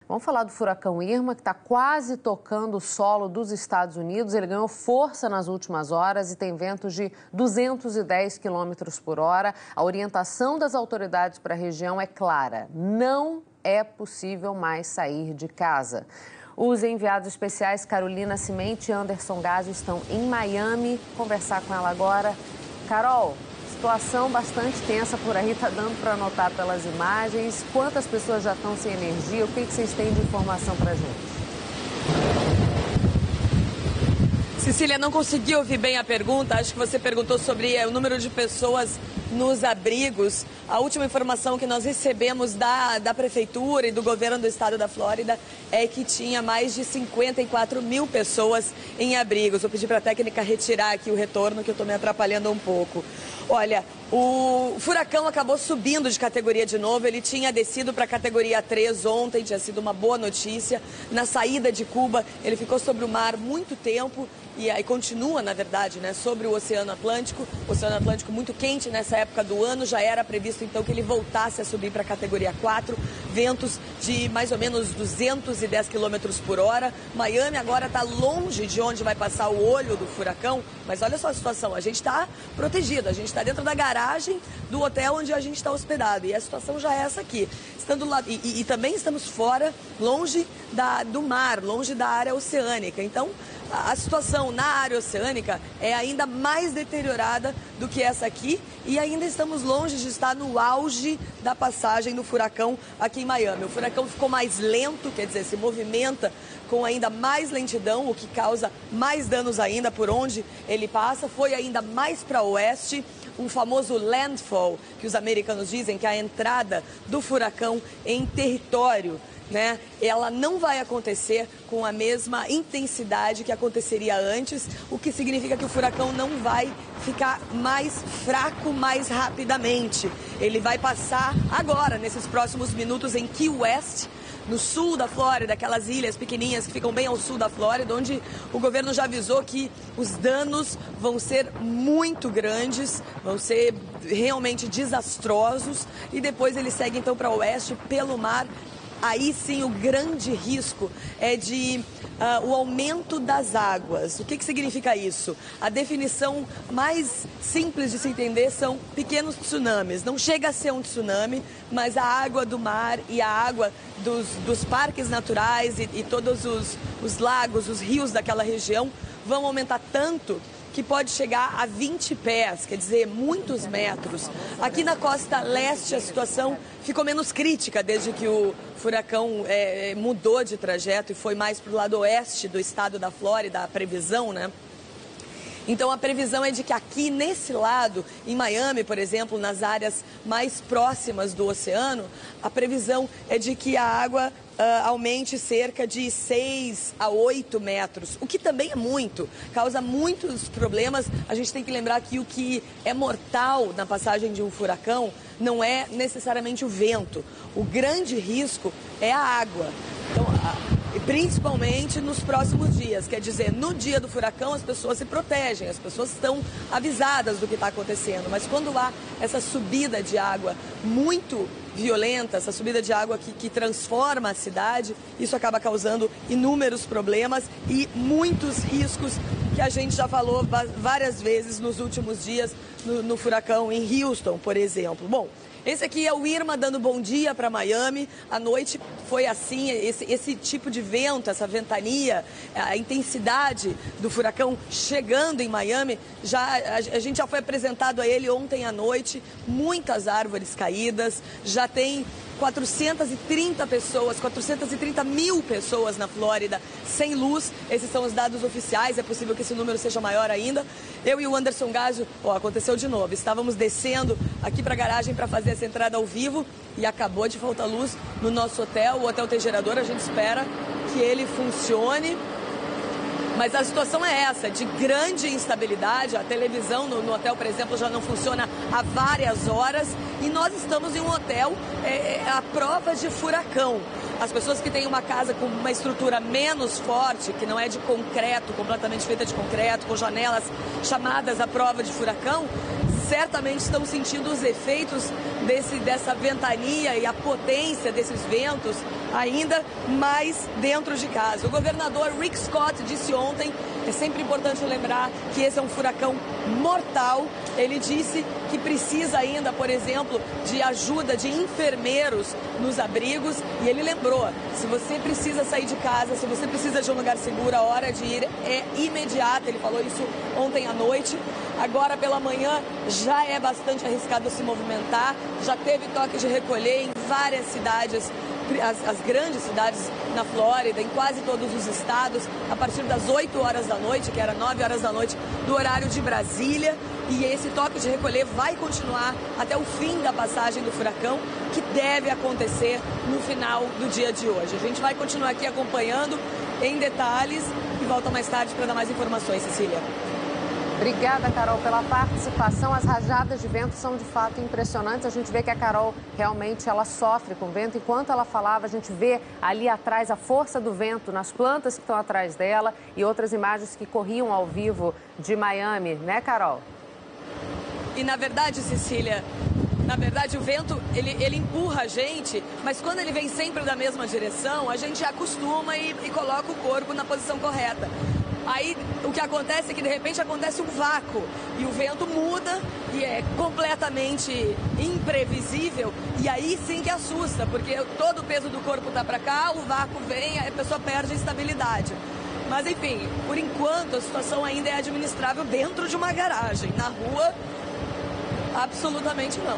Vamos falar do furacão Irma, que está quase tocando o solo dos Estados Unidos. Ele ganhou força nas últimas horas e tem ventos de 210 km por hora. A orientação das autoridades para a região é clara: não é possível mais sair de casa. Os enviados especiais Carolina Cimente e Anderson Gásio estão em Miami. Conversar com ela agora. Carol, situação bastante tensa por aí, está dando para notar pelas imagens. Quantas pessoas já estão sem energia? O que vocês têm de informação para a gente? Cecília, não consegui ouvir bem a pergunta. Acho que você perguntou sobre o número de pessoas nos abrigos. A última informação que nós recebemos da Prefeitura e do governo do estado da Flórida é que tinha mais de 54 mil pessoas em abrigos. Vou pedir para a técnica retirar aqui o retorno, que eu estou me atrapalhando um pouco. Olha, o furacão acabou subindo de categoria de novo. Ele tinha descido para a categoria 3 ontem, tinha sido uma boa notícia. Na saída de Cuba, ele ficou sobre o mar muito tempo e aí continua, na verdade, né, sobre o Oceano Atlântico. O Oceano Atlântico muito quente nessa época do ano. Já era previsto, então, que ele voltasse a subir para a categoria 4. Ventos de mais ou menos 210 km por hora. Miami agora está longe de onde vai passar o olho do furacão. Mas olha só a situação, a gente está protegido, a gente está dentro da garagem do hotel onde a gente está hospedado. E a situação já é essa aqui. Estando lá, e também estamos fora, longe do mar, longe da área oceânica. Então, a situação na área oceânica é ainda mais deteriorada do que essa aqui e ainda estamos longe de estar no auge da passagem do furacão aqui em Miami. O furacão ficou mais lento, quer dizer, se movimenta com ainda mais lentidão, o que causa mais danos ainda por onde ele passa. Foi ainda mais para oeste, um famoso landfall, que os americanos dizem que é a entrada do furacão em território, né? Ela não vai acontecer com a mesma intensidade que aconteceria antes, o que significa que o furacão não vai ficar mais fraco mais rapidamente. Ele vai passar agora, nesses próximos minutos, em Key West, no sul da Flórida, aquelas ilhas pequenininhas que ficam bem ao sul da Flórida, onde o governo já avisou que os danos vão ser muito grandes, vão ser realmente desastrosos, e depois ele segue então para o oeste pelo mar. Aí sim o grande risco é de o aumento das águas. O que significa isso? A definição mais simples de se entender são pequenos tsunamis. Não chega a ser um tsunami, mas a água do mar e a água dos parques naturais e todos os lagos, os rios daquela região vão aumentar tanto que pode chegar a 20 pés, quer dizer, muitos metros. Aqui na costa leste a situação ficou menos crítica desde que o furacão mudou de trajeto e foi mais para o lado oeste do estado da Flórida, a previsão, né? Então a previsão é de que aqui nesse lado, em Miami, por exemplo, nas áreas mais próximas do oceano, a previsão é de que a água aumente cerca de 6 a 8 metros, o que também é muito, causa muitos problemas. A gente tem que lembrar que o que é mortal na passagem de um furacão não é necessariamente o vento. O grande risco é a água. Então, principalmente nos próximos dias, quer dizer, no dia do furacão as pessoas se protegem, as pessoas estão avisadas do que está acontecendo, mas quando há essa subida de água muito violenta, essa subida de água que transforma a cidade, isso acaba causando inúmeros problemas e muitos riscos que a gente já falou várias vezes nos últimos dias no furacão em Houston, por exemplo. Bom, esse aqui é o Irma dando bom dia para Miami. A noite foi assim, esse tipo de vento, essa ventania, a intensidade do furacão chegando em Miami, a gente já foi apresentado a ele ontem à noite, muitas árvores caídas, já tem 430 mil pessoas na Flórida sem luz. Esses são os dados oficiais, é possível que esse número seja maior ainda. Eu e o Anderson Gásio, aconteceu de novo, estávamos descendo aqui para a garagem para fazer essa entrada ao vivo e acabou de faltar luz no nosso hotel. O hotel tem gerador, a gente espera que ele funcione. Mas a situação é essa, de grande instabilidade. A televisão no hotel, por exemplo, já não funciona há várias horas. E nós estamos em um hotel à prova de furacão. As pessoas que têm uma casa com uma estrutura menos forte, que não é de concreto, completamente feita de concreto, com janelas chamadas à prova de furacão, certamente estão sentindo os efeitos dessa ventania e a potência desses ventos ainda mais dentro de casa. O governador Rick Scott disse ontem, é sempre importante lembrar que esse é um furacão mortal. Ele disse que precisa ainda, por exemplo, de ajuda de enfermeiros nos abrigos. E ele lembrou, se você precisa sair de casa, se você precisa de um lugar seguro, a hora de ir é imediata. Ele falou isso ontem à noite. Agora pela manhã já é bastante arriscado se movimentar. Já teve toque de recolher em várias cidades, as grandes cidades na Flórida, em quase todos os estados, a partir das 8 horas da noite, que era 9 horas da noite do horário de Brasília. E esse toque de recolher vai continuar até o fim da passagem do furacão, que deve acontecer no final do dia de hoje. A gente vai continuar aqui acompanhando em detalhes e volta mais tarde para dar mais informações, Cecília. Obrigada, Carol, pela participação. As rajadas de vento são de fato impressionantes. A gente vê que a Carol realmente ela sofre com vento. Enquanto ela falava, a gente vê ali atrás a força do vento nas plantas que estão atrás dela e outras imagens que corriam ao vivo de Miami, né, Carol? E na verdade, Cecília, o vento, ele empurra a gente, mas quando ele vem sempre da mesma direção, a gente acostuma e coloca o corpo na posição correta. Aí o que acontece é que de repente acontece um vácuo e o vento muda e é completamente imprevisível, e aí sim que assusta, porque todo o peso do corpo está para cá, o vácuo vem, aí a pessoa perde a estabilidade. Mas enfim, por enquanto a situação ainda é administrável dentro de uma garagem. Na rua, absolutamente não.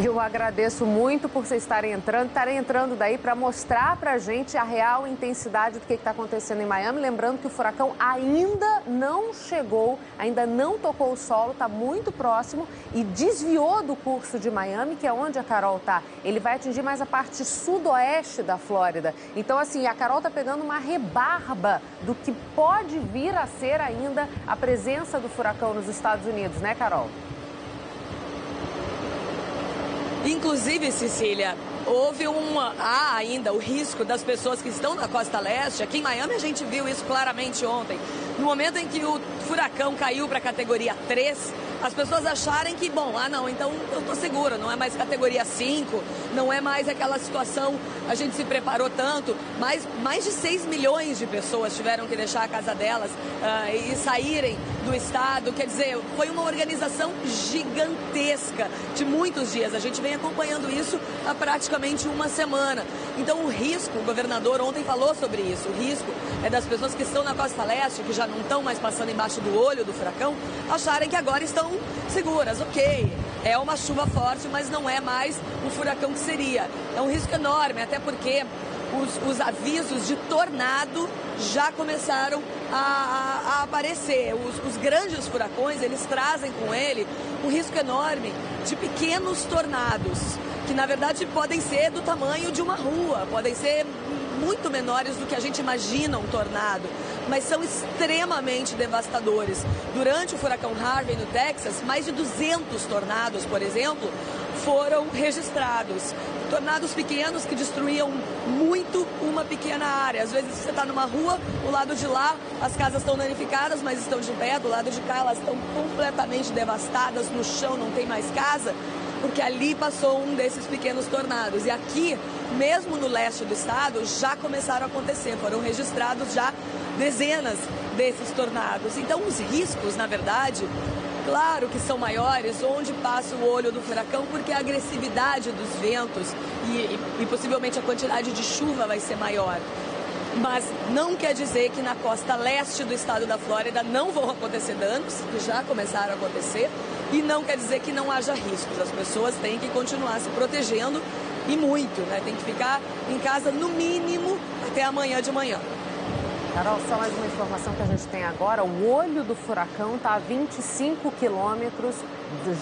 Eu agradeço muito por vocês estarem entrando daí para mostrar para a gente a real intensidade do que está acontecendo em Miami. Lembrando que o furacão ainda não chegou, ainda não tocou o solo, está muito próximo e desviou do curso de Miami, que é onde a Carol está. Ele vai atingir mais a parte sudoeste da Flórida. Então, assim, a Carol está pegando uma rebarba do que pode vir a ser ainda a presença do furacão nos Estados Unidos, né, Carol? Inclusive, Cecília, há ainda o risco das pessoas que estão na costa leste. Aqui em Miami a gente viu isso claramente ontem. No momento em que o furacão caiu para a categoria 3, as pessoas acharem que, não, então eu estou segura, não é mais categoria 5, não é mais aquela situação, a gente se preparou tanto, mas mais de 6 milhões de pessoas tiveram que deixar a casa delas e saírem do estado. Quer dizer, foi uma organização gigantesca de muitos dias. A gente vem acompanhando isso há praticamente uma semana. Então o risco, o governador ontem falou sobre isso, o risco é das pessoas que estão na costa leste, que já não estão mais passando embaixo do olho do furacão, acharem que agora estão seguras. Ok, é uma chuva forte, mas não é mais o furacão que seria. É um risco enorme, até porque os avisos de tornado já começaram a aparecer. Os grandes furacões, eles trazem com ele um risco enorme de pequenos tornados, que na verdade podem ser do tamanho de uma rua, podem ser muito menores do que a gente imagina um tornado, mas são extremamente devastadores. Durante o furacão Harvey no Texas, mais de 200 tornados, por exemplo, foram registrados. Tornados pequenos que destruíam muito uma pequena área. Às vezes você está numa rua, o lado de lá as casas estão danificadas, mas estão de pé, do lado de cá elas estão completamente devastadas, no chão não tem mais casa, porque ali passou um desses pequenos tornados. E aqui, mesmo no leste do estado, já começaram a acontecer, foram registrados já dezenas desses tornados. Então os riscos, na verdade, claro que são maiores onde passa o olho do furacão, porque a agressividade dos ventos e possivelmente a quantidade de chuva vai ser maior. Mas não quer dizer que na costa leste do estado da Flórida não vão acontecer danos, que já começaram a acontecer, e não quer dizer que não haja riscos. As pessoas têm que continuar se protegendo, e muito, né? Tem que ficar em casa no mínimo até amanhã de manhã. Carol, só mais uma informação que a gente tem agora. O olho do furacão está a 25 quilômetros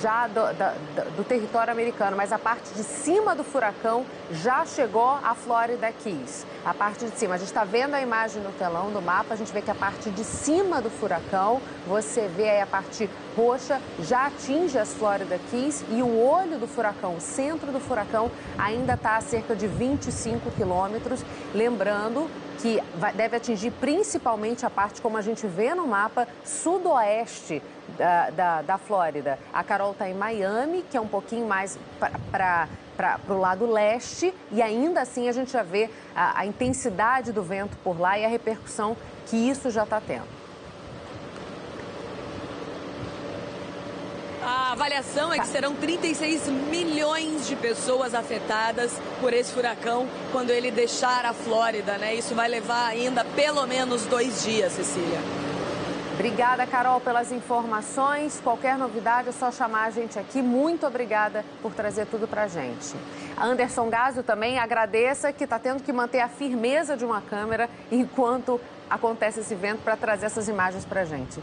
já do território americano, mas a parte de cima do furacão já chegou à Florida Keys. A parte de cima, a gente está vendo a imagem no telão do mapa, a gente vê que a parte de cima do furacão, você vê aí a parte roxa, já atinge as Florida Keys, e o olho do furacão, o centro do furacão, ainda está a cerca de 25 quilômetros. Lembrando que deve atingir principalmente a parte, como a gente vê no mapa, sudoeste da Flórida. A Carol está em Miami, que é um pouquinho mais para para o lado leste e ainda assim a gente já vê a intensidade do vento por lá e a repercussão que isso já está tendo. A avaliação é que serão 36 milhões de pessoas afetadas por esse furacão quando ele deixar a Flórida, né? Isso vai levar ainda pelo menos 2 dias, Cecília. Obrigada, Carol, pelas informações. Qualquer novidade é só chamar a gente aqui. Muito obrigada por trazer tudo pra gente. A Anderson Gásio também agradeça que está tendo que manter a firmeza de uma câmera enquanto acontece esse evento para trazer essas imagens pra gente.